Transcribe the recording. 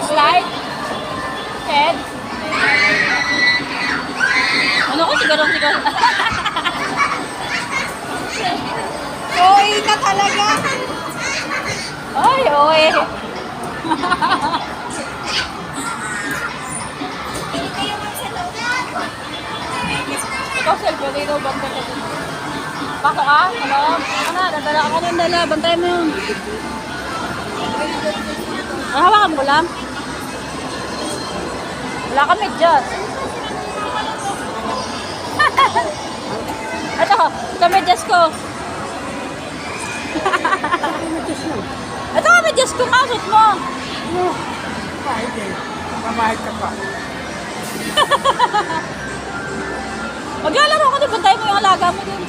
Slide? Head? Ano ko? Sigurong-sigurong. Oy na talaga. Ay, oy. Ikaw, cellphone, ikaw, bantay ka dun. Pasok ka? Hello? Ano, dadala ka nun, dala. Bantay mo yun. Ay, hawakan mo lang. Wala ka medyas. Ito medyas ko. Ito ka medyas ko, kasot mo. Kahit eh. Mamahal ka pa. Maglalaro ka din, bantay mo yung alaga mo dun.